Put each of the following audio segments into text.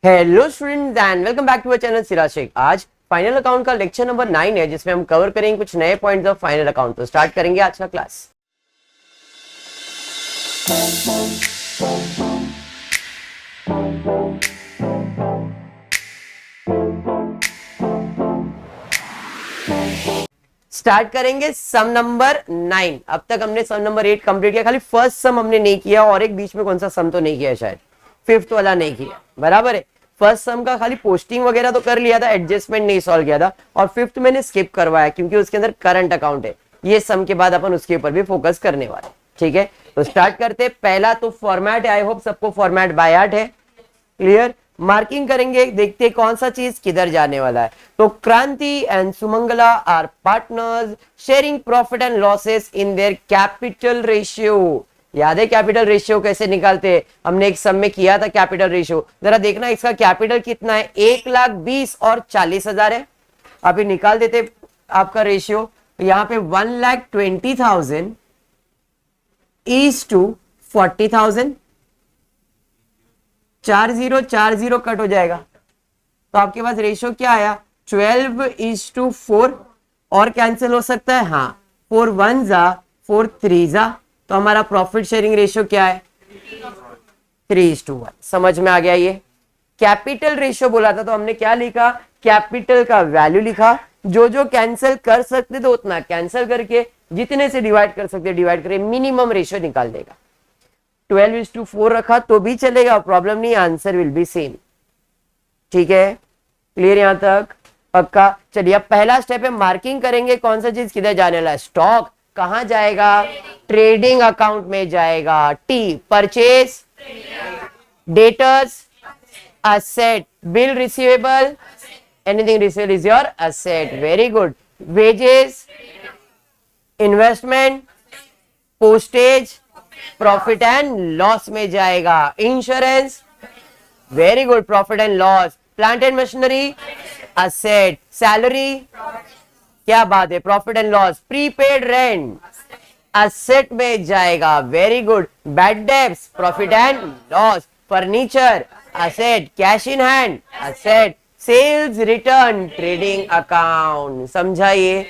Hello students and welcome back to our channel Siraj Shaikh. आज final account का lecture number 9 है, जिसमें हम कवर करेंगे कुछ नए पॉइंट्स ऑफ फाइनल अकाउंट। तो स्टार्ट करेंगे आज का क्लास। स्टार्ट करेंगे सम नंबर 9। अब तक हमने सम नंबर 8 कंप्लीट किया, खाली फर्स्ट सम हमने नहीं किया और एक बीच में कौन सा सम तो नहीं किया, शायद फिफ्थ वाला नहीं किया। बराबर है, फर्स्ट सम का खाली पोस्टिंग वगैरह तो कर लिया था, एडजस्टमेंट नहीं सॉल्व किया था, और फिफ्थ मैंने स्किप करवाया क्योंकि उसके अंदर करंट अकाउंट है। ये सम के बाद अपन उसके ऊपर भी फोकस करने वाले। ठीक है, तो स्टार्ट करते। पहला तो फॉर्मेट है, आई होप सबको फॉर्मेट बाय हार्ट है। क्लियर, मार्किंग करेंगे, देखते कौन सा चीज किधर जाने वाला है। तो Kranti and Sumangala are partners sharing profit and losses in their capital ratio. याद है कैपिटल रेशियो कैसे निकालते हैं? हमने एक सम में किया था कैपिटल रेशियो। जरा देखना इसका कैपिटल कितना है, 1,20,000 और 40,000 है। अभी निकाल देते आपका रेशियो। यहां पे 1,20,000 इज टू 40,000, 40 कट हो जाएगा। तो आपके पास रेशियो क्या आया, 12:4। और कैंसिल हो सकता है, हाँ, 4 1 जा 4 3 जा। तो हमारा प्रॉफिट शेयरिंग रेशियो क्या है, 3:1। समझ में आ गया? ये कैपिटल रेशियो बोला था तो हमने क्या लिखा, कैपिटल का वैल्यू लिखा। जो जो कैंसिल कर सकते थे उतना कैंसिल करके, जितने से डिवाइड कर सकते डिवाइड करके मिनिमम रेशियो निकाल देगा। 12:4 रखा तो भी चलेगा, प्रॉब्लम नहीं, आंसर विल बी सेम। ठीक है, क्लियर यहां तक? पक्का। चलिए अब पहला स्टेप है, मार्किंग करेंगे कौन सा चीज किधर जाने वाला है। स्टॉक कहां जाएगा, ट्रेडिंग अकाउंट में जाएगा। T purchase, debtors asset, bill receivable, anything receivable is your asset. Very good. Wages, investment, postage, profit and loss में जाएगा। Insurance, very good, profit and loss. Plant and machinery, asset. Salary, क्या बात है, profit and loss. Prepaid rent, asset में जाएगा। Very good. Bad debts, profit and loss. Furniture, asset. Cash in hand, asset. Sales return, trading account। समझा ये?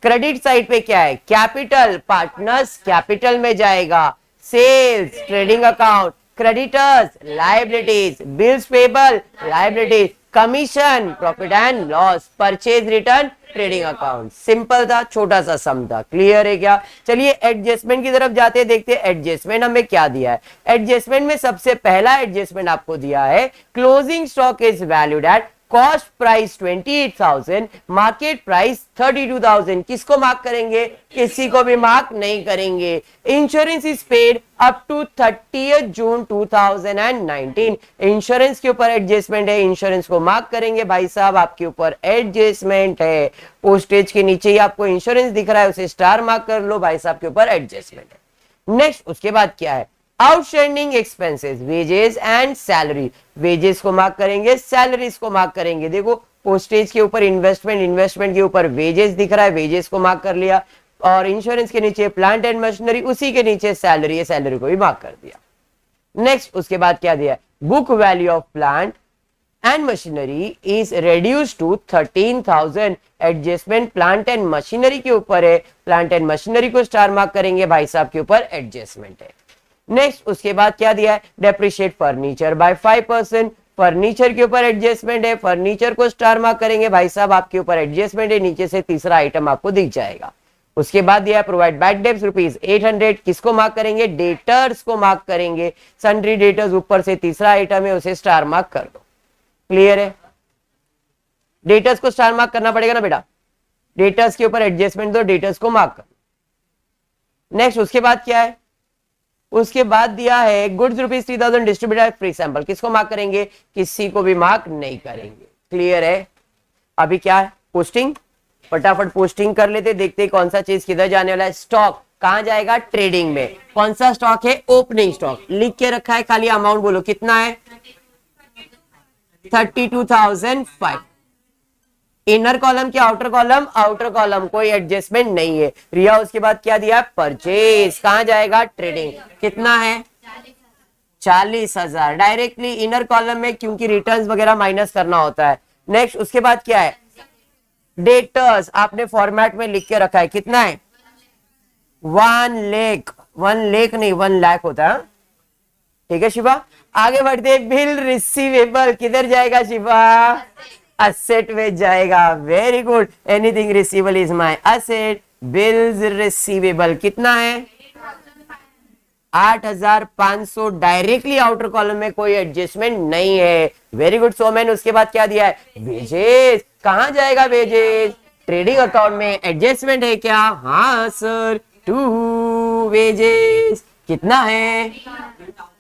Credit side पे क्या है, कैपिटल, पार्टनर्स कैपिटल में जाएगा। Sales, trading account. Creditors, liabilities. Bills payable, liabilities. Commission, profit and loss. Purchase return, trading account. Simple था, छोटा सा सम था। क्लियर है क्या? चलिए एडजस्टमेंट की तरफ जाते हैं, देखते हैं एडजस्टमेंट हमें क्या दिया है। एडजस्टमेंट में सबसे पहला एडजस्टमेंट आपको दिया है, closing stock is valued at cost price 28,000, market price 32,000। किसको मार्क करेंगे, किसी को भी मार्क नहीं करेंगे। Insurance is paid up to 30 June 2019। Insurance के ऊपर एडजस्टमेंट है, इंश्योरेंस को मार्क करेंगे भाई साहब, आपके ऊपर एडजस्टमेंट है। पोस्टेज के नीचे ही आपको इंश्योरेंस दिख रहा है, उसे स्टार मार्क कर लो, भाई साहब के ऊपर एडजस्टमेंट है। नेक्स्ट उसके बाद क्या है, outstanding expenses, wages and salary. Wages को मार्क करेंगे, सैलरीज को मार्क करेंगे। देखो पोस्टेज के ऊपर इन्वेस्टमेंट, इन्वेस्टमेंट के ऊपर वेजेस दिख रहा है, वेजेस को मार्क कर लिया। और इंश्योरेंस के नीचे प्लांट एंड मशीनरी, उसी के नीचे सैलरी है, सैलरी को भी मार्क कर दिया। नेक्स्ट उसके बाद क्या दिया, book value of plant and machinery is reduced to 13,000। Adjustment plant and machinery के ऊपर है, प्लांट एंड मशीनरी को स्टार मार्क करेंगे, भाई साहब के ऊपर एडजस्टमेंट है। नेक्स्ट उसके बाद क्या दिया है, डेप्रिशिएट फर्नीचर बाय 5%। फर्नीचर के ऊपर एडजस्टमेंट है, फर्नीचर को स्टार मार्क करेंगे, भाई साहब आपके ऊपर एडजस्टमेंट है। नीचे से तीसरा आइटम आपको दिख जाएगा। उसके बाद दिया प्रोवाइड बैड डेब्ट्स ₹800। किसको मार्क करेंगे, डेटर्स को मार्क करेंगे। सन्ड्री डेटर्स ऊपर से तीसरा आइटम है, उसे स्टार मार्क कर दो। क्लियर है? डेटर्स को स्टार मार्क करना पड़ेगा ना बेटा, डेटर्स के ऊपर एडजस्टमेंट दो, डेटर्स को मार्क कर। नेक्स्ट उसके बाद क्या है, उसके बाद दिया है गुड्स ₹3,000 डिस्ट्रीब्यूटेड फ्री सैंपल। किसको मार्क करेंगे, किसी को भी मार्क नहीं करेंगे। क्लियर है? अभी क्या है, पोस्टिंग। फटाफट पोस्टिंग कर लेते, देखते कौन सा चीज किधर जाने वाला है। स्टॉक कहां जाएगा, ट्रेडिंग में। कौन सा स्टॉक है, ओपनिंग स्टॉक। लिख के रखा है, खाली अमाउंट बोलो कितना है, 32,500। इनर कॉलम क्या, आउटर कॉलम, आउटर कॉलम, कोई एडजस्टमेंट नहीं है। रिया उसके बाद क्या दिया, परचेज कहां जाएगा, ट्रेडिंग। कितना है, 40,000 डायरेक्टली इनर कॉलम में, क्योंकि रिटर्न्स वगैरह माइनस करना होता है। नेक्स्ट उसके बाद क्या है, डेटर्स आपने फॉर्मेट में लिख के रखा है, कितना है 1 लाख, 1 लाख नहीं 1 लाख होता है। ठीक है शिवा, आगे बढ़ते, बिल रिसीवेबल किधर जाएगा शिवा, असेट में जाएगा। Very good, anything receivable is my asset. Bills receivable कितना है 8,500, डायरेक्टली आउटर कॉलम में कोई एडजस्टमेंट नहीं है। वेरी गुड सोमन, उसके बाद क्या दिया है, वेजेस कहां जाएगा, वेजेस ट्रेडिंग अकाउंट में एडजस्टमेंट है क्या, हाँ सर, 2 वेजेस कितना है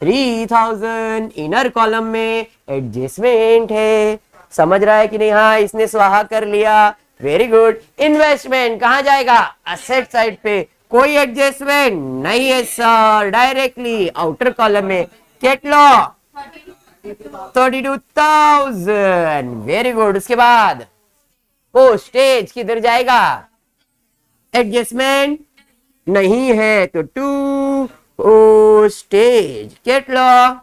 3,000, इनर कॉलम में एडजस्टमेंट है। समझ रहा है कि नहीं, हाँ इसने स्वाहा कर लिया। वेरी गुड, इन्वेस्टमेंट कहां जाएगा, असेट साइड पे, कोई एडजस्टमेंट नहीं है सर, डायरेक्टली आउटर कॉलम में। कितना 32,000, वेरी गुड। उसके बाद पोस्टेज किधर जाएगा, एडजस्टमेंट नहीं है तो 2 पोस्टेज कितना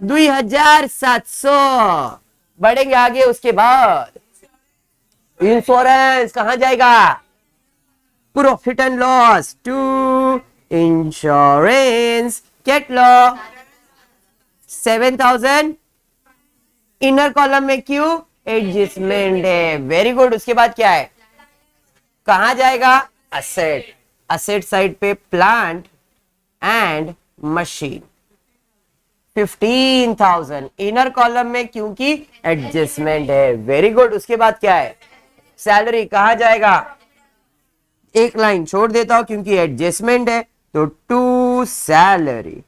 2,700, बढ़ेंगे आगे। उसके बाद इंश्योरेंस कहां जाएगा, प्रॉफिट एंड लॉस, 2 इंश्योरेंस कितना 7,000, इनर कॉलम में क्यों, एडजस्टमेंट है। वेरी गुड, उसके बाद क्या है, कहां जाएगा, असेट, असेट साइड पे plant and machine 15,000, inner column में क्योंकि एडजस्टमेंट है। वेरी गुड, उसके बाद क्या है, सैलरी कहां जाएगा, एक लाइन छोड़ देता हूं क्योंकि एडजस्टमेंट है तो 2 सैलरी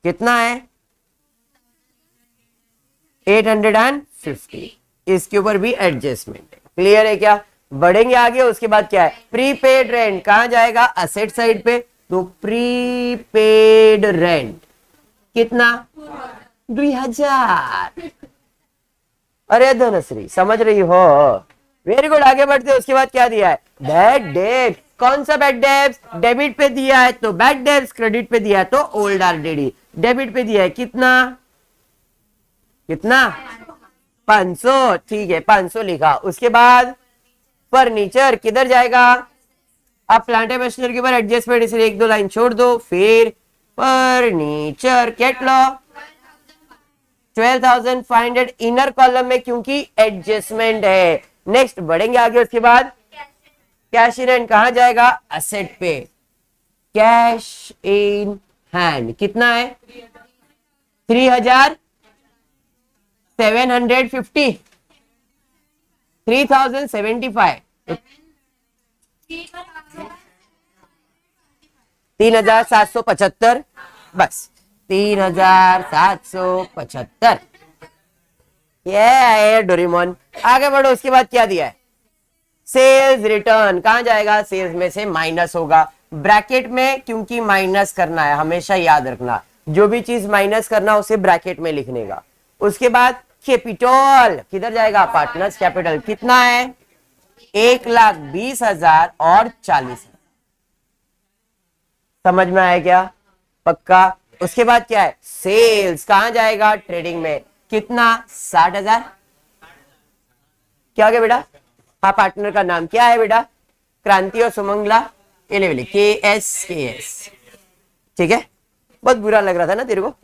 कितना है 850, इसके ऊपर भी एडजस्टमेंट है। क्लियर है क्या, बढ़ेंगे आगे। उसके बाद क्या है, प्रीपेड रेंट कहां जाएगा, असेट साइड पे, तो प्रीपेड रेंट कितना 2,000। अरे धनश्री समझ रही हो, वेरी गुड, आगे बढ़ते हैं। उसके बाद क्या दिया है, बैड डेट, कौन सा बैड डेब्ट, डेबिट पे दिया है तो बैड डेब्ट, क्रेडिट पे दिया है तो ओल्ड आरडीडी। डेबिट पे दिया है कितना कितना 500, ठीक है 500 लिखा। उसके बाद फर्नीचर किधर जाएगा, आप प्लांट एंड मशीनरी के ऊपर एडजस्टमेंट, इसलिए 1-2 लाइन छोड़ दो। फिर फर्नीचर कितना 12,500, इनर कॉलम में क्योंकि एडजस्टमेंट है। नेक्स्ट बढ़ेंगे आगे। उसके बाद कैश इन हैंड कहां जाएगा, असेट पे, कैश इन हैंड कितना है 3,750, 3,075, 3,775, बस 3,775, ये है डोरेमोन। आगे बढ़ो, उसके बाद क्या दिया है, सेल्स रिटर्न कहां जाएगा, सेल्स में से माइनस होगा, ब्रैकेट में, क्योंकि माइनस करना है, हमेशा याद रखना जो भी चीज माइनस करना उसे ब्रैकेट में लिखने का। उसके बाद कैपिटल किधर जाएगा, पार्टनर्स कैपिटल कितना है 1,20,000 और 40,000। समझ में आया क्या, पक्का। उसके बाद क्या है, सेल्स कहां जाएगा, ट्रेडिंग में कितना 60,000। क्या हो गया बेटा, हाँ पार्टनर का नाम क्या है बेटा, क्रांति और सुमंगला, KS, ठीक है। बहुत बुरा लग रहा था ना तेरे को,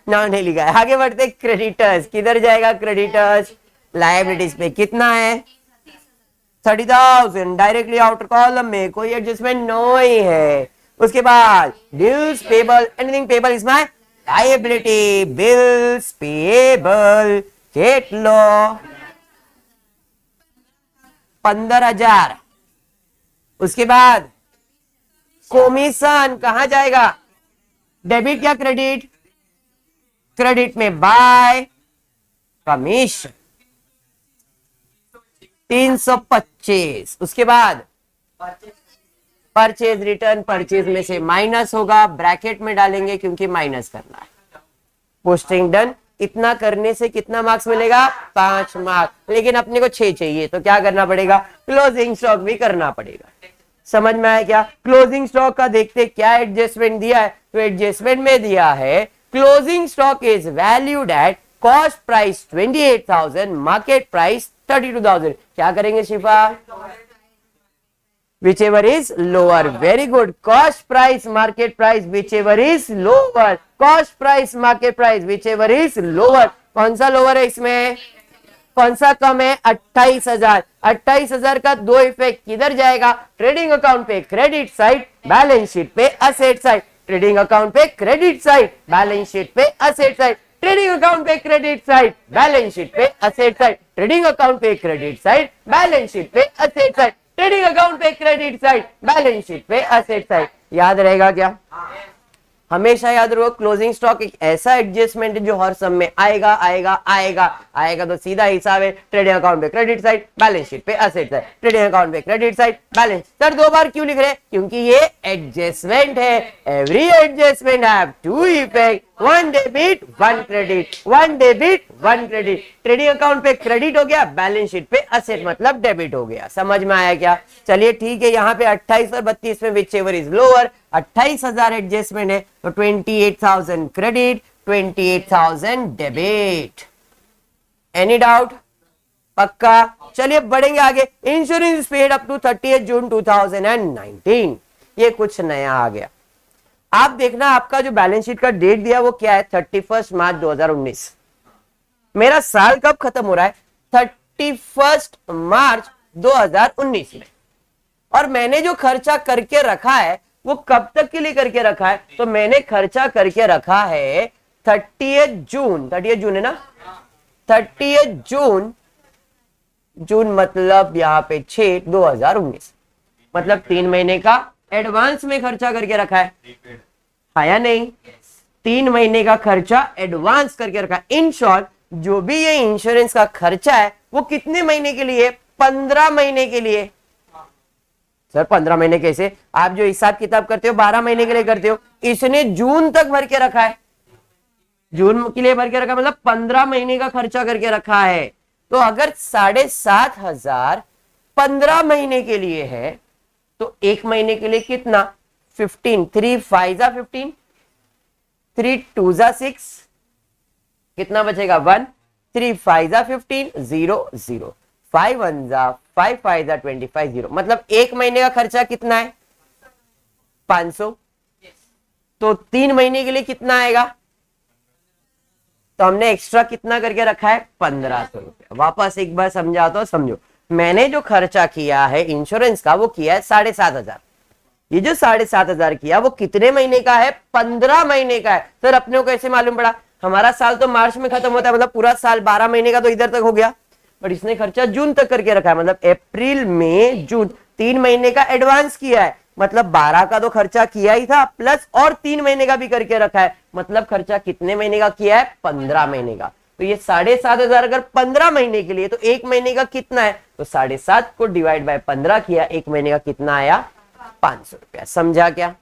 नाम नहीं लिखा है। आगे बढ़ते, क्रेडिटर्स किधर जाएगा, क्रेडिटर्स लायबिलिटीज पे कितना है 30,000, डायरेक्टली आउटर कॉलम में, कोई एडजस्टमेंट नहीं है। उसके बाद bills payable, anything payable is my liability, bills payable कितना 15,000। उसके बाद कमीशन कहां जाएगा, डेबिट या क्रेडिट, क्रेडिट में बाय कमीशन 325। उसके बाद परचेज रिटर्न, परचेज में से माइनस होगा, ब्रैकेट में डालेंगे क्योंकि माइनस करना है। पोस्टिंग डन, इतना करने से कितना मार्क्स मिलेगा 5 मार्क्स, लेकिन अपने को 6 चाहिए तो क्या करना पड़ेगा, क्लोजिंग स्टॉक भी करना पड़ेगा। समझ में आया क्या? क्लोजिंग स्टॉक का देखते क्या एडजस्टमेंट दिया है, तो एडजस्टमेंट में दिया है closing stock is valued at cost price 28,000, market price 32,000। क्या करेंगे शिफा? whichever is lower, very good, cost price market price whichever is lower, cost price market price whichever is lower। कौन सा लोअर है इसमें, कौन सा कम है? 28,000। 28,000 का दो इफेक्ट किधर जाएगा? ट्रेडिंग अकाउंट पे क्रेडिट साइड, बैलेंस शीट पे असेट साइड। ट्रेडिंग अकाउंट पे क्रेडिट साइड, बैलेंस शीट पे असेट साइड। ट्रेडिंग अकाउंट पे क्रेडिट साइड, बैलेंस शीट पे असेट साइड। ट्रेडिंग अकाउंट पे क्रेडिट साइड, बैलेंस शीट पे असेट साइड। ट्रेडिंग अकाउंट पे credit side, balance sheet पे asset side. याद रहेगा क्या? हमेशा याद रखो, क्लोजिंग स्टॉक एक ऐसा एडजस्टमेंट है जो हर सम में आएगा आएगा आएगा आएगा। तो सीधा हिसाब है ट्रेडिंग अकाउंट पे क्रेडिट साइड, बैलेंस शीट पे असेट साइड। ट्रेडिंग अकाउंट पे क्रेडिट साइड, बैलेंस। सर दो बार क्यों लिख रहे हैं? क्योंकि ये एडजस्टमेंट है। Every adjustment have two effect, one debit one credit, one debit one credit. Trading account पे क्रेडिट हो गया, बैलेंस शीट पे असेट मतलब डेबिट हो गया। समझ में आया क्या? चलिए ठीक है, यहाँ पे 28 और 32 में विचएवर इज लोअर। 28,000 एडजस्टमेंट है तो 28,000 क्रेडिट, 28,000 डेबिट। Any doubt? पक्का? चलिए बढ़ेंगे आगे। Insurance paid up to 30 June 2019। ये कुछ नया आ गया। आप देखना, आपका जो बैलेंस शीट का डेट दिया वो क्या है? 31 मार्च 2019। मेरा साल कब खत्म हो रहा है? 31 मार्च 2019 में। और मैंने जो खर्चा करके रखा है वो कब तक के लिए करके रखा है? तो मैंने खर्चा करके रखा है 30 जून। 30 जून है ना? 30 जून, जून मतलब यहां पे 6 2019, मतलब 3 महीने का एडवांस में खर्चा करके रखा है। हाँ या नहीं? 3 महीने का खर्चा एडवांस करके रखा है। इन शॉर्ट, जो भी ये इंश्योरेंस का खर्चा है वो कितने महीने के लिए? 15 महीने के लिए। सर 15 महीने कैसे? आप जो हिसाब किताब करते हो 12 महीने के लिए करते हो। इसने जून तक भर के रखा है, जून के लिए भर के रखा, मतलब 15 महीने का खर्चा करके रखा है। तो अगर 7,500 15 महीने के लिए है तो एक महीने के लिए कितना? 15, 3 5 जा 15, 3 2 जा 6, कितना बचेगा? 1, 3 5 जा 15, 0 0, 5 1 जा 5 5 जा 25, 0। मतलब एक महीने का खर्चा कितना है? 500। तो 3 महीने के लिए कितना आएगा? तो हमने एक्स्ट्रा कितना करके रखा है? 1500 रुपया। वापस एक बार समझा तो समझो, मैंने जो खर्चा किया है इंश्योरेंस का वो किया है 7,500। ये जो 7,500 किया वो कितने महीने का है? 15 महीने का है। सर अपने को कैसे मालूम पड़ा? हमारा साल तो मार्च में खत्म होता है, मतलब पूरा साल 12 महीने का तो इधर तक हो गया, बट इसने खर्चा जून तक करके रखा है, मतलब अप्रैल मई जून 3 महीने का एडवांस किया है। मतलब 12 का तो खर्चा किया ही था, प्लस और 3 महीने का भी करके रखा है। मतलब खर्चा कितने महीने का किया है? 15 महीने का। तो ये 7,500 अगर 15 महीने के लिए, तो एक महीने का कितना है? तो 7.5 को डिवाइड बाय 15 किया, एक महीने का कितना आया? 500 रुपया। समझा क्या?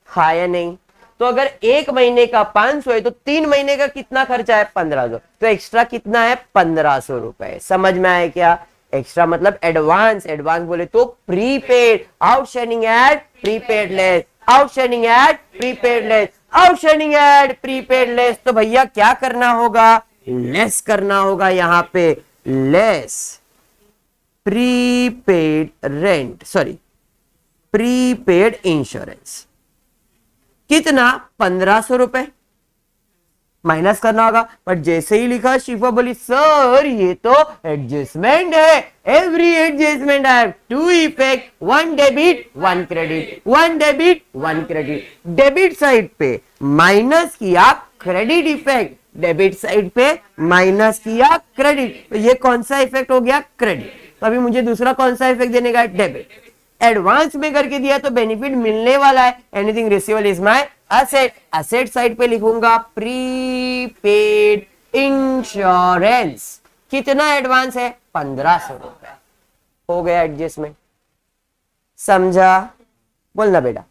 हाँ या नहीं? तो अगर एक महीने का 500 है तो 3 महीने का कितना खर्चा है? 1500। तो एक्स्ट्रा कितना है? 1500 रुपए। समझ में आए क्या? एक्स्ट्रा मतलब एडवांस। एडवांस बोले तो prepaid, outstanding at prepaid less, outstanding at prepaid less, outstanding at prepaid less. तो भैया क्या करना होगा? लेस करना होगा। यहां पे less prepaid rent, sorry prepaid insurance. कितना? 1500 रुपए माइनस करना होगा। बट जैसे ही लिखा शिफा बोली सर ये तो एडजस्टमेंट है, every adjustment have two effect, one debit one credit, one debit one credit. Debit side पे माइनस किया क्रेडिट इफेक्ट, डेबिट साइड पे माइनस किया क्रेडिट। तो ये कौन सा इफेक्ट हो गया? क्रेडिट। तो अभी मुझे दूसरा कौन सा इफेक्ट देने का? डेबिट। एडवांस में करके दिया तो बेनिफिट मिलने वाला है। Anything receivable is my asset. Asset side पे लिखूंगा प्रीपेड इंश्योरेंस। कितना एडवांस है? 1500 रुपए। हो गया एडजस्टमेंट। समझा? बोलना बेटा।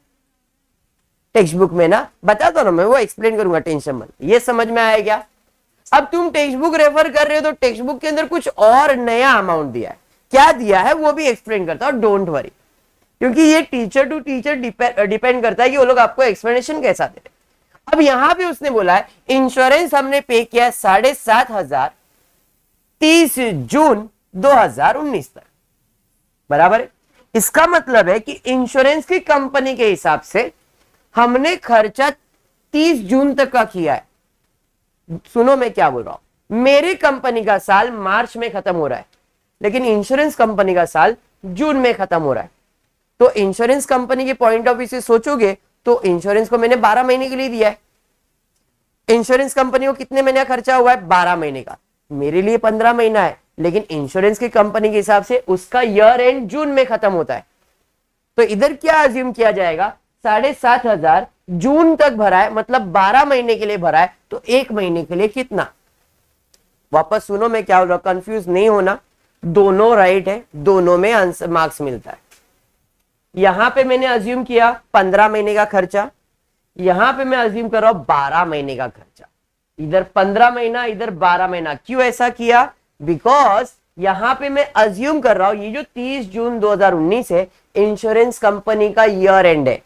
टेक्स्ट बुक में ना बता दो ना, मैं वो एक्सप्लेन करूंगा, टेंशन मत। ये समझ में आया क्या? अब तुम टेक्स्ट बुक रेफर कर रहे हो तो टेक्स्ट बुक के अंदर कुछ और नया अमाउंट दिया है। क्या दिया है वो भी एक्सप्लेन करता हूं, डोंट वरी। क्योंकि ये टीचर टू टीचर डिपेंड करता है कि वो लोग आपको एक्सप्लेनेशन कैसा दे रहे हैं। अब यहां पे उसने बोला है इंश्योरेंस हमने पे किया 7,500 30 जून 2019 तक, बराबर है। इसका मतलब है कि इंश्योरेंस की कंपनी के हिसाब से हमने खर्चा 30 जून तक का किया है। सुनो मैं क्या बोल रहा हूं, मेरी कंपनी का साल मार्च में खत्म हो रहा है, लेकिन इंश्योरेंस कंपनी का साल जून में खत्म हो रहा है। तो इंश्योरेंस कंपनी के पॉइंट ऑफ व्यू से सोचोगे तो इंश्योरेंस को मैंने 12 महीने के लिए दिया है। इंश्योरेंस कंपनी को कितने महीने का खर्चा हुआ है? 12 महीने का। मेरे लिए 15 महीना है, लेकिन इंश्योरेंस की कंपनी के हिसाब से उसका ईयर एंड जून में खत्म होता है। तो इधर क्या अज्यूम किया जाएगा? 7,500 जून तक भरा है, मतलब 12 महीने के लिए भरा है, तो एक महीने के लिए कितना? वापस सुनो मैं क्या बोल रहा हूं, कंफ्यूज नहीं होना, दोनों राइट है, दोनों में आंसर मार्क्स मिलता है। यहां पे मैंने अज्यूम किया 15 महीने का खर्चा, यहां पे मैं अज्यूम कर रहा हूं 12 महीने का खर्चा। इधर 15 महीना, इधर 12 महीना। क्यों ऐसा किया? बिकॉज यहां पे मैं अज्यूम कर रहा हूं ये जो 30 जून 2019 है, इंश्योरेंस कंपनी का ईयर एंड है।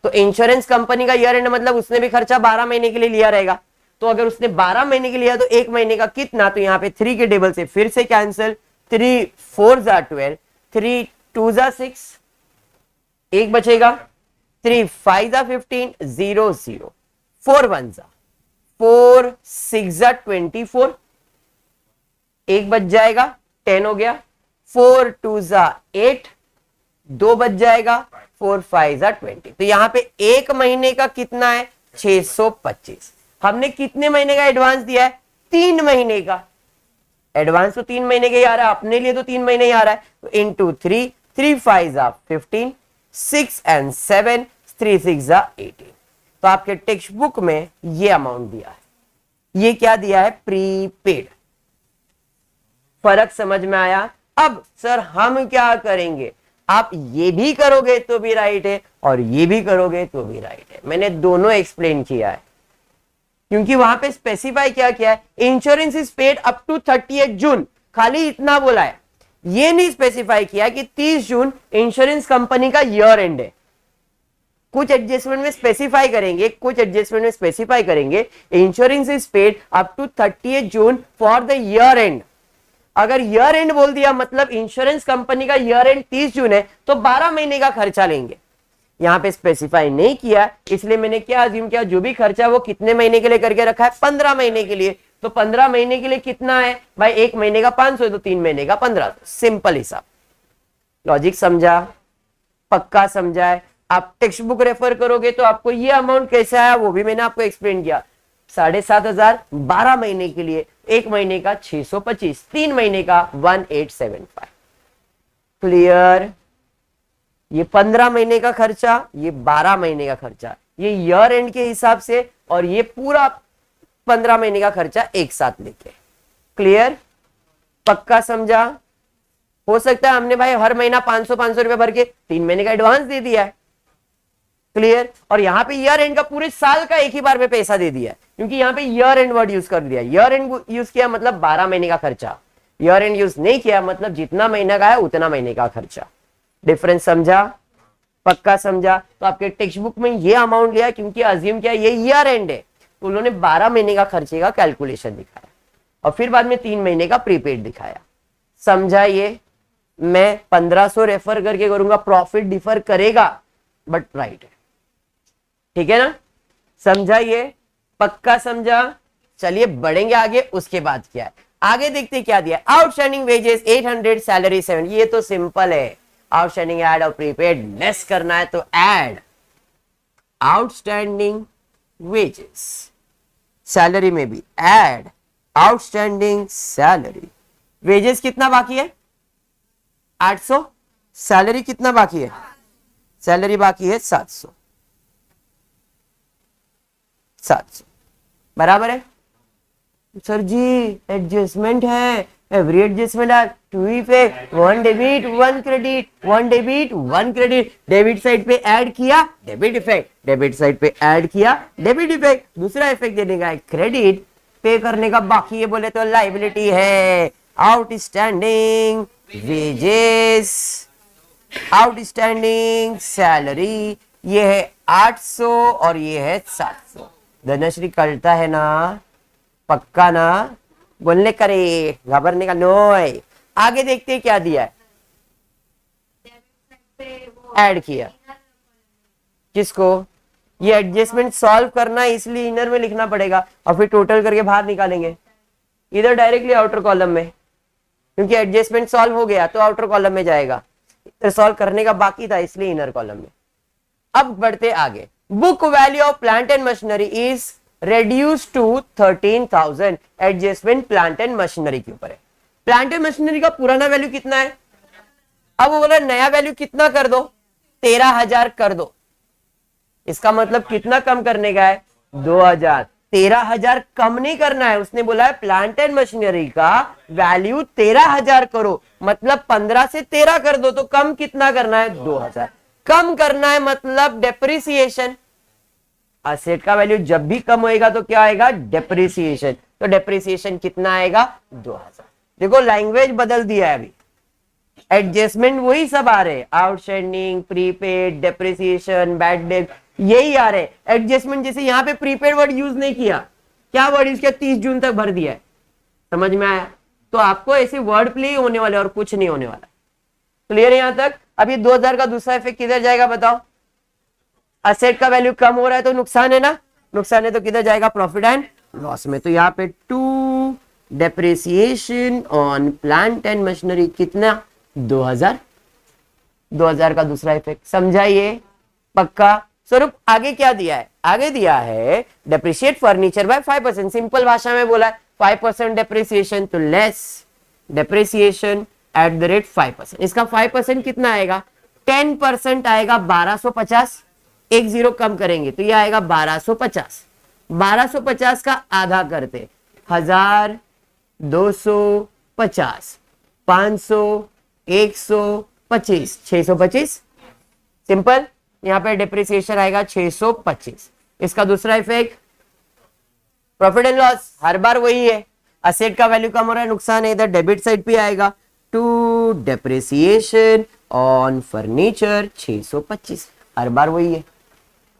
तो इंश्योरेंस कंपनी का ईयर एंड मतलब उसने भी खर्चा 12 महीने के लिए लिया रहेगा। तो अगर उसने 12 महीने के लिया तो एक महीने का कितना? तो यहाँ पे 3 के टेबल से फिर से कैंसिल, 3 4 12, 3 2 6, एक बचेगा, 3 5 15, 0 0, 4 1 4 6 24, एक बच जाएगा, 10 हो गया, 4 2 8, 2 बच जाएगा, 4 5 20। तो यहां पे एक महीने का कितना है? 625। हमने कितने महीने का एडवांस दिया है? 3 महीने का। एडवांस तो 3 महीने के ही आ रहा है, अपने लिए तो 3 महीने ही आ रहा है। तो इंटू 3, 3 5 15, 6 and 7, 3 6 18। तो आपके टेक्स्ट बुक में ये अमाउंट दिया है। ये क्या दिया है? प्रीपेड। फर्क समझ में आया? अब सर हम क्या करेंगे? आप ये भी करोगे तो भी राइट है और ये भी करोगे तो भी राइट है। मैंने दोनों एक्सप्लेन किया है, क्योंकि वहां पे स्पेसिफाई क्या किया है? Insurance is paid up to 30 June, खाली इतना बोला है। ये नहीं स्पेसिफाई किया कि 30 जून इंश्योरेंस कंपनी का ईयर एंड है। कुछ एडजस्टमेंट में स्पेसिफाई करेंगे, कुछ एडजस्टमेंट में स्पेसिफाई करेंगे insurance is paid up to 30 June for the year end. अगर ईयर एंड बोल दिया मतलब इंश्योरेंस कंपनी का ईयर एंड 30 जून है, तो 12 महीने का खर्चा लेंगे। यहां पे स्पेसिफाई नहीं किया, इसलिए मैंने क्या अज्यूम किया? जो भी खर्चा वो कितने महीने के लिए करके रखा है? 15 महीने के लिए। तो 15 महीने के लिए कितना है भाई? एक महीने का 500, तो 3 महीने का 1500। सिंपल हिसाब। लॉजिक समझा? पक्का समझा है? आप टेक्स्ट बुक रेफर करोगे तो आपको ये अमाउंट कैसे आया वो भी मैंने आपको एक्सप्लेन किया। 7,500 12 महीने के लिए, एक महीने का 625, 3 महीने का 1875। क्लियर? ये 15 महीने का खर्चा, ये 12 महीने का खर्चा, ये ईयर एंड के हिसाब से, और ये पूरा 15 महीने का खर्चा एक साथ लेके। क्लियर? पक्का समझा? हो सकता है हमने भाई हर महीना 500 रुपए भर के 3 महीने का एडवांस दे दिया है। क्लियर? और यहां पे ईयर एंड का पूरे साल का एक ही बार में पैसा दे दिया है, क्योंकि यहां पे ईयर एंड वर्ड यूज कर दिया। ईयर एंड यूज किया मतलब 12 महीने का खर्चा, ईयर एंड यूज नहीं किया मतलब जितना महीना का है उतना महीने का खर्चा। डिफरेंस समझा? पक्का समझा? तो आपके टेक्स्ट बुक में ये अमाउंट लिया क्योंकि अज्यूम किया ये ईयर एंड है, तो उन्होंने 12 महीने का खर्चे का कैलकुलेशन दिखाया और फिर बाद में 3 महीने का प्रीपेड दिखाया। समझा? ये मैं 1500 रेफर करके करूंगा, प्रॉफिट डिफर करेगा बट राइट है। ठीक है ना? समझा? ये पक्का समझा? चलिए बढ़ेंगे आगे। उसके बाद क्या है आगे देखते क्या दिया? Outstanding wages 800, salary 7। ये तो सिंपल है, आउटस्टैंडिंग ऐड और प्रीपेड लेस करना है तो ऐड आउटस्टैंडिंग वेजेस, सैलरी में भी ऐड आउटस्टैंडिंग सैलरी। वेजेस कितना बाकी है? 800। सैलरी कितना बाकी है? सैलरी बाकी है 700। बराबर है? सर जी एडजस्टमेंट है, every adjustment are two effect, 1 debit 1 credit, 1 debit 1 credit. Debit side पे ऐड किया डेबिट इफेक्ट, डेबिट साइड पे ऐड किया डेबिट इफेक्ट। दूसरा इफेक्ट देने का है क्रेडिट, पे करने का बाकी है बोले तो लायबिलिटी है। आउटस्टैंडिंग वेजेस आउटस्टैंडिंग सैलरी ये है 800 और ये है 700। धनश्री कलता है ना, पक्का ना, बोलने करे, घबरने का नोय। आगे देखते हैं क्या दिया है। ऐड किया किसको, ये एडजस्टमेंट सॉल्व करना है इसलिए इनर में लिखना पड़ेगा और फिर टोटल करके बाहर निकालेंगे, इधर डायरेक्टली आउटर कॉलम में, क्योंकि एडजस्टमेंट सॉल्व हो गया तो आउटर कॉलम में जाएगा, इधर सॉल्व करने का बाकी था इसलिए इनर कॉलम में। अब बढ़ते आगे। Book value of plant and machinery is reduce to 13,000। Adjustment plant and machinery के ऊपर है। प्लांट एंड मशीनरी का पुराना वैल्यू कितना है, अब वो बोला नया वैल्यू कितना कर दो, 13,000 कर दो। इसका मतलब कितना कम करने का है, 2,000। 13,000 कम नहीं करना है, उसने बोला है प्लांट एंड मशीनरी का वैल्यू 13,000 करो, मतलब 15 से 13 कर दो, तो कम कितना करना है, 2,000 कम करना है, मतलब डेप्रिसिएशन। असेट का वैल्यू जब भी कम होएगा तो क्या आएगा, डेप्रिसिएशन। तो डेप्रिसिएशन कितना आएगा, 2,000। देखो लैंग्वेज बदल दिया है, अभी एडजस्टमेंट वही सब आ रहे, outstanding, prepaid, depreciation, bad debt, यही आ रहे। एडजस्टमेंट जैसे यहाँ पे प्रीपेड वर्ड यूज नहीं किया, क्या वर्ड यूज किया, 30 जून तक भर दिया है, समझ में आया। तो आपको ऐसे वर्ड प्ले होने वाले और कुछ नहीं होने वाला। क्लियर है यहां तक। अब ये 2,000 का दूसरा इफेक्ट किधर जाएगा बताओ, असेट का वैल्यू कम हो रहा है तो नुकसान है ना, नुकसान है तो किधर जाएगा, प्रॉफिट एंड लॉस में। तो यहाँ पे 2 depreciation on plant and machinery कितना, 2,000। 2,000 का दूसरा इफेक्ट समझाइए, पक्का। स्वरूप आगे क्या दिया है, आगे दिया है डेप्रिशिएट फर्नीचर बाय 5%। सिंपल भाषा में बोला है 5% डेप्रिसिएशन, तो less depreciation at the rate 5%। इसका 5% कितना आएगा, 10% आएगा 1250। एक जीरो कम करेंगे तो ये आएगा 1250। 1250 का आधा करते 1000, 250, 500, 125, 625। सिंपल, यहां पे डेप्रिसिएशन आएगा 625। इसका दूसरा इफेक्ट प्रॉफिट एंड लॉस, हर बार वही है, असेट का वैल्यू कम हो रहा है, नुकसान है, इधर डेबिट साइड पे आएगा 2 डेप्रिसिएशन ऑन फर्नीचर 625, हर बार वही है।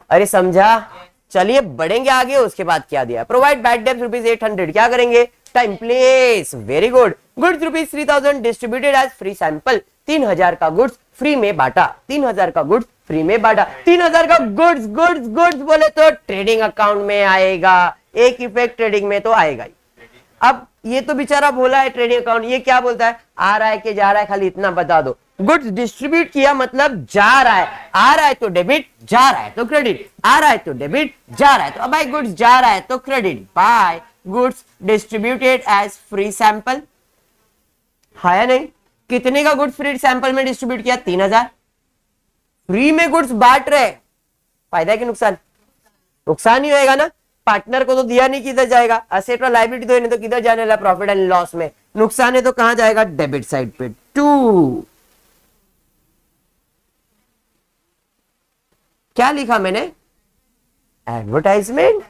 अरे समझा। चलिए बढ़ेंगे आगे, उसके बाद क्या दिया, प्रोवाइड बैड डेब्ट ₹800। क्या करेंगे, time place, very good. Goods ₹3,000 distributed as free sample. 3,000 का गुड्स फ्री में बांटा, 3,000 का गुड्स फ्री में बांटा। 3,000 का गुड्स गुड्स गुड्स बोले तो ट्रेडिंग अकाउंट में आएगा, एक इफेक्ट ट्रेडिंग में तो आएगा ही। अब ये तो बेचारा बोला है ट्रेडिंग अकाउंट, ये क्या बोलता है, आ रहा है कि जा रहा है, खाली इतना बता दो। गुड्स डिस्ट्रीब्यूट किया मतलब जा रहा है, आ रहा है तो डेबिट, जा रहा है तो क्रेडिट, आ रहा है तो डेबिट, जा रहा है तो, अब भाई गुड्स जा रहा है तो credit. By goods distributed as free sample, है या नहीं। कितने का गुड्स फ्री सैंपल में डिस्ट्रीब्यूट किया, 3,000। फ्री में गुड्स बांट रहे, फायदा है कि नुकसान, नुकसान ही होएगा ना, पार्टनर को तो दिया नहीं, किधर जाएगा, असेट और लायबिलिटी तो नहीं, तो किधर जाने वाला, प्रॉफिट एंड लॉस में। नुकसान है तो कहां जाएगा, डेबिट साइड पे। 2 क्या लिखा मैंने, एडवर्टाइजमेंट।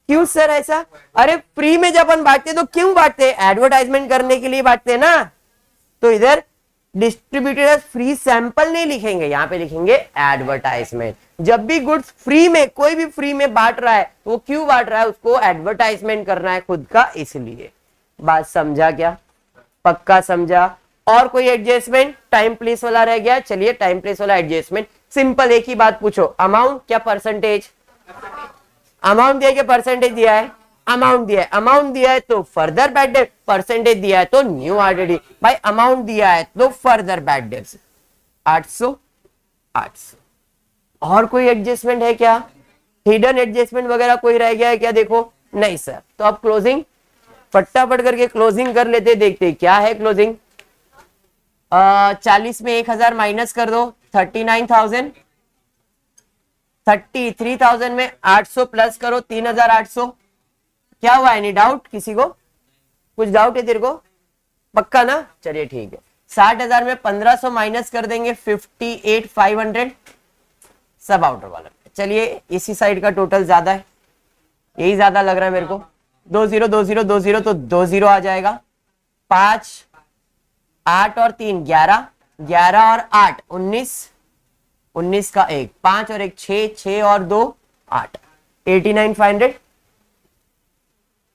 क्यों सर ऐसा, अरे फ्री में जब अपन बांटते तो क्यों बांटते, एडवर्टाइजमेंट करने के लिए बांटते ना। तो इधर डिस्ट्रीब्यूटेड एज फ्री सैंपल नहीं लिखेंगे, यहां पे लिखेंगे एडवर्टाइजमेंट। जब भी गुड्स फ्री में, कोई भी फ्री में बांट रहा है, वो क्यों बांट रहा है, उसको एडवर्टाइजमेंट करना है खुद का, इसलिए। बात समझा क्या, पक्का समझा। और कोई एडजस्टमेंट, टाइम प्लेस वाला रह गया, चलिए टाइम प्लेस वाला एडजस्टमेंट सिंपल, एक ही बात पूछो, अमाउंट क्या परसेंटेज, अमाउंट दिया कि परसेंटेज दिया है, अमाउंट दिया है, अमाउंट दिया है तो फर्दर बैड डेट, परसेंटेज दिया है तो न्यू आरडीडी। भाई अमाउंट दिया है तो फर्दर बैड डेट्स 800 800। और कोई एडजस्टमेंट है क्या, हिडन एडजस्टमेंट वगैरह कोई रह गया है क्या, देखो नहीं सर। तो अब क्लोजिंग फटाफट करके क्लोजिंग कर लेते, देखते क्या है क्लोजिंग। 40 में 1,000 माइनस कर दो, 39,000। 33,000 में 800 प्लस करो, 3,800। क्या हुआ, एनी डाउट किसी को, कुछ डाउट है तेरे को, पक्का ना, चलिए ठीक है। 60,000 में 1,500 माइनस कर देंगे, 58,500, सब आउटर वाला। चलिए इसी साइड का टोटल ज्यादा है, यही ज्यादा लग रहा है मेरे को। 20 20 20 तो 20 आ जाएगा। 5 8 और 3 11, 11 और 8 19, 19 का एक, 5 और एक 6, 6 और 2 8, 89,500,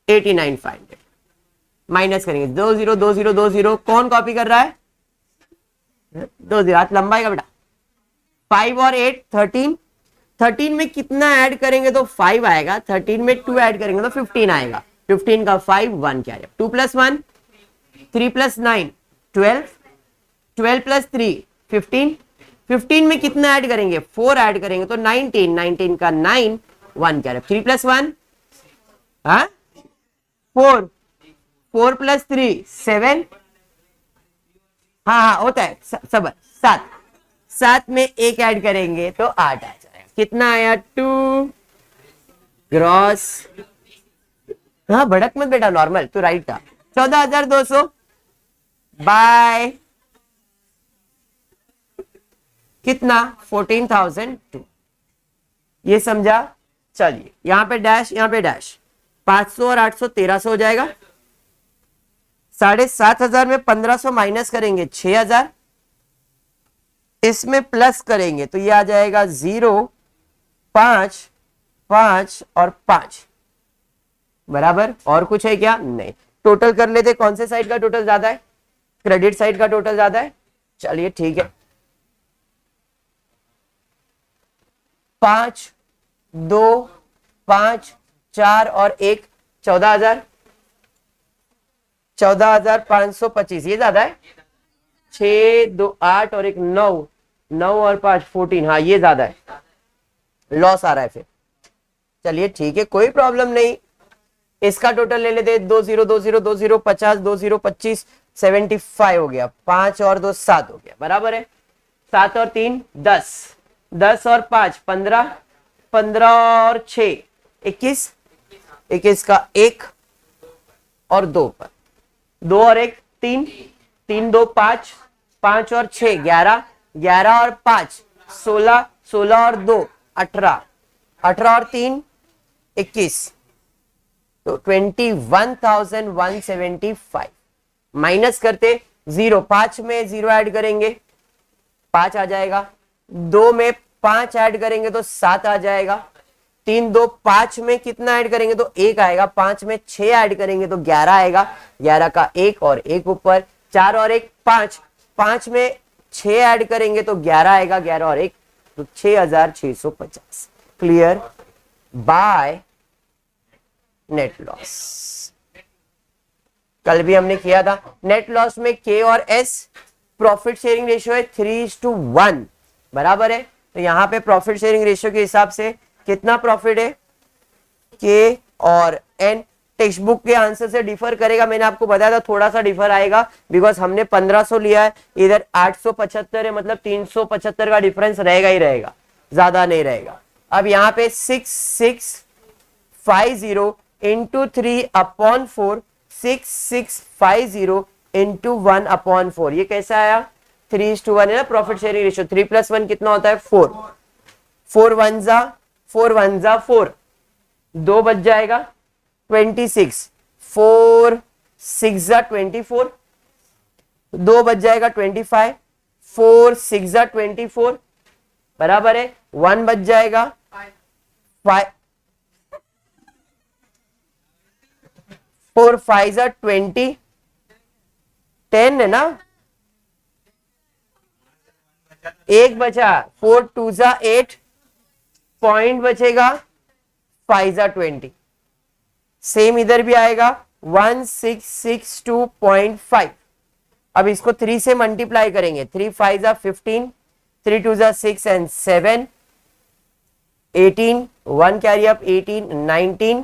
89,500 माइनस करेंगे 2 0 2 0 2 0। कौन कॉपी कर रहा है? 2 0, हाथ लंबाएगा बेटा। 5 और 8 13, 13 में कितना ऐड करेंगे तो 5 आएगा, 13 में 2 ऐड करेंगे तो 15 आएगा। 15 का 5 1 क्या है? 2 + 1 3 + 9 12, 12 + 3 15, 15 में कितना ऐड करेंगे? 4 ऐड करेंगे तो 19, 19 का 9 1 क्या है? 3 + 1 4, 4 + 3 7, हाँ होता है सब 7, 7 में एक ऐड करेंगे तो 8 आ जाएगा। कितना आया? 2 ग्रॉस, हाँ भड़क मत बेटा, नॉर्मल तो राइट था। 14,200 बाय कितना? 14,002। ये समझा? चलिए यहां पे डैश, यहां पे डैश, 500 और 800 1300 हो जाएगा। 7,500 में 1500 माइनस करेंगे 6,000, इसमें प्लस करेंगे तो ये आ जाएगा 0 5 5 और 5 बराबर। और कुछ है क्या? नहीं। टोटल कर लेते, कौन से साइड का टोटल ज्यादा है? क्रेडिट साइड का टोटल ज्यादा है। चलिए ठीक है, 5 2 5 4 और 1 14,000, 14,525 ये ज्यादा है। 6 2 8 और 1 9, 9 और 5 14, हाँ ये ज्यादा है, लॉस आ रहा है फिर। चलिए ठीक है, कोई प्रॉब्लम नहीं। इसका टोटल ले लेते, 2 0 2 0 2 0 50, 2 0 25 75 हो गया। 5 और 2 7 हो गया, बराबर है। 7 और 3 10, 10 और 5 15, 15 और 6 21, 21 का 1 और 2 पर, 2 और 1 3, 3 2 5, 5 और 6 11, 11 और 5 16, 16 और 2 18, 18 और 3 21, तो 21,175 माइनस करते 0, 5 में 0 ऐड करेंगे 5 आ जाएगा, 2 में 5 ऐड करेंगे तो 7 आ जाएगा, 3 2 5 में कितना ऐड करेंगे तो 1 आएगा, 5 में 6 ऐड करेंगे तो 11 आएगा, 11 का 1 और 1 ऊपर, 4 और 1 5, 5 में 6 ऐड करेंगे तो 11 आएगा, 11 और 1 तो 6,650। क्लियर? By net loss. कल भी हमने किया था नेट लॉस में के और एस, प्रॉफिट शेयरिंग रेशियो है 3:1 बराबर है। तो यहां पे प्रॉफिट शेयरिंग रेशियो के हिसाब से कितना प्रॉफिट है? के और एन टेक्स्ट बुक के आंसर से डिफर करेगा, मैंने आपको बताया था थोड़ा सा डिफर आएगा बिकॉज हमने 1500 लिया है, इधर 875 है, मतलब 375 का डिफरेंस रहेगा ही रहेगा, ज्यादा नहीं रहेगा। अब यहाँ पे 6650 इंटू 3/4, 6650 इंटू 1/4, ये कैसा आया? 3:1 है ना प्रॉफिट शेयरिंग रेशियो। 3 + 1 कितना होता है? 4, 4 1 जा 4, 2 बच जाएगा 26, 4 6 जा 24, 2 बच जाएगा 25, 4 6 जा 24 बराबर है, 1 बच जाएगा 5, 4 5 जा 20, 10 है ना, 1 बचा, 4 2 जा 8, पॉइंट बचेगा 5 जा 20। सेम इधर भी आएगा 1662.5। अब इसको 3 से मल्टीप्लाई करेंगे, 3 5 जा 15, 3 2 जा 6 एंड 7 18, 1 कैरी अप 18 19,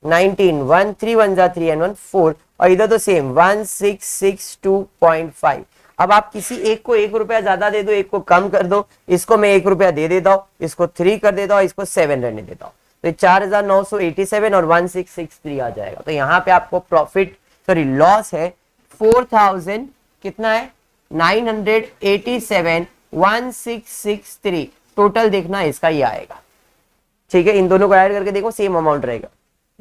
19 1 3 1 जा 3 एंड 1 4, और इधर तो सेम 1662.5। अब आप किसी एक को 1 रुपया ज्यादा दे दो, एक को कम कर दो, इसको मैं 1 रुपया दे देता हूं, इसको 3 कर देता हूं, इसको 7 रहने देता हूं, तो 4,987 और 1663 आ जाएगा। तो यहां पे आपको प्रॉफिट सॉरी लॉस है 4,000 कितना है 987 1663, टोटल देखना इसका ही आएगा। ठीक है, इन दोनों को ऐड करके देखो सेम अमाउंट रहेगा,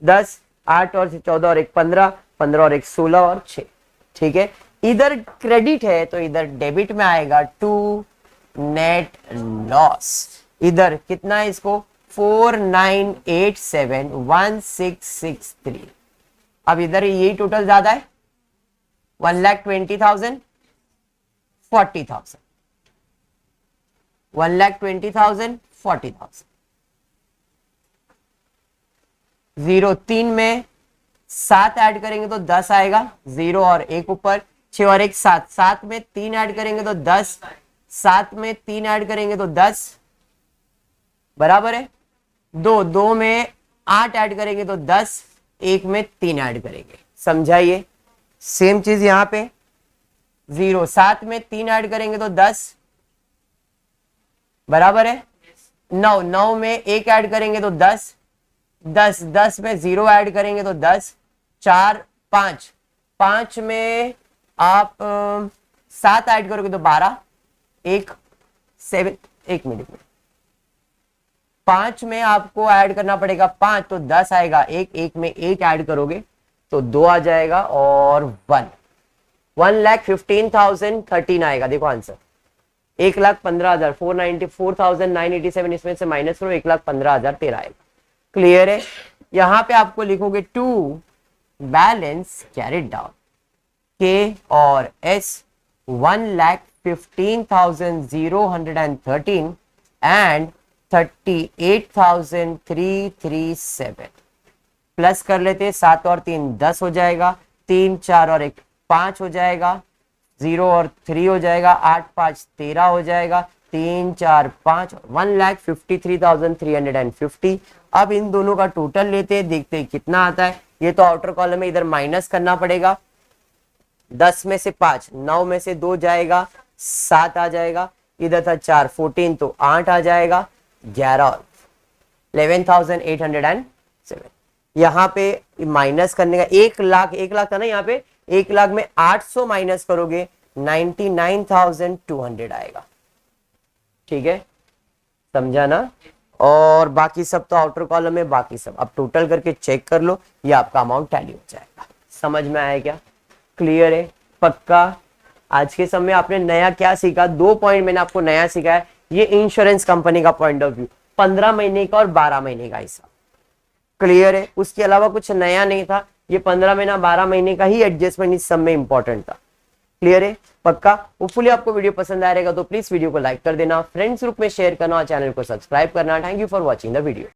10 8 और 14 और 1 15, 15 और 1 16 और 6। ठीक है, इधर क्रेडिट है तो इधर डेबिट में आएगा टू नेट लॉस। इधर कितना है इसको 49871663। अब इधर यही टोटल ज्यादा है 1,20,000 40,000 1,20,000 40,000। 0 3 में 7 ऐड करेंगे तो 10 आएगा, 0 और 1 ऊपर, 6 और 1 7, 7 में 3 ऐड करेंगे तो 10, 7 में 3 ऐड करेंगे तो 10 बराबर है। 2 में 8 ऐड करेंगे तो 10, 1 में 3 ऐड करेंगे। समझाइए। सेम चीज यहां पे 0 7 में 3 ऐड करेंगे तो 10 बराबर है। 9 में 1 ऐड करेंगे तो 10, 10 में 0 ऐड करेंगे तो 10, 4 5, 5 में आप 7 ऐड करोगे तो 12, 1 7, 1 मिनट में 5 में आपको ऐड करना पड़ेगा 5 तो 10 आएगा, 1 में 1 ऐड करोगे तो 2 आ जाएगा और 1,15,013 आएगा। देखो आंसर 1,15,000 4,987 इसमें से माइनस करो 1,15,013 आएगा। क्लियर है। यहां पे आपको लिखोगे टू बैलेंस कैरिड डाउन के और एस 1,15,013 एंड 38,337 प्लस कर लेते, 7 और 3 10 हो जाएगा, 3 4 और 1 5 हो जाएगा, 0 और 3 हो जाएगा, 8 5 13 हो जाएगा, 3 4 5 1,53,350। अब इन दोनों का टोटल लेते हैं, देखते हैं कितना आता है। ये तो आउटर कॉलम में इधर माइनस करना पड़ेगा। 10 में से 5, 9 में से 2 जाएगा, 7 आ जाएगा, इधर था 4 14 तो 8 आ जाएगा, 11 11,807। यहाँ पे माइनस करने का 1 लाख था ना, यहाँ पे 1 लाख में 800 माइनस करोगे 99,200 आएगा। ठीक है, समझा ना। और बाकी सब तो आउटर कॉलम में, बाकी सब अब टोटल करके चेक कर लो, ये आपका अमाउंट टैली हो जाएगा। समझ में आया क्या? क्लियर है? पक्का? आज के समय आपने नया क्या सीखा? 2 पॉइंट मैंने आपको नया सिखाया। ये इंश्योरेंस कंपनी का पॉइंट ऑफ व्यू, 15 महीने का और 12 महीने का हिसाब। क्लियर है? उसके अलावा कुछ नया नहीं था। ये 15 महीना 12 महीने का ही एडजस्टमेंट इस सब में इंपॉर्टेंट था। क्लियर है? पक्का? होपफुली आपको वीडियो पसंद आएगा तो प्लीज वीडियो को लाइक कर देना, फ्रेंड्स ग्रुप में शेयर करना और चैनल को सब्सक्राइब करना। Thank you for watching the video.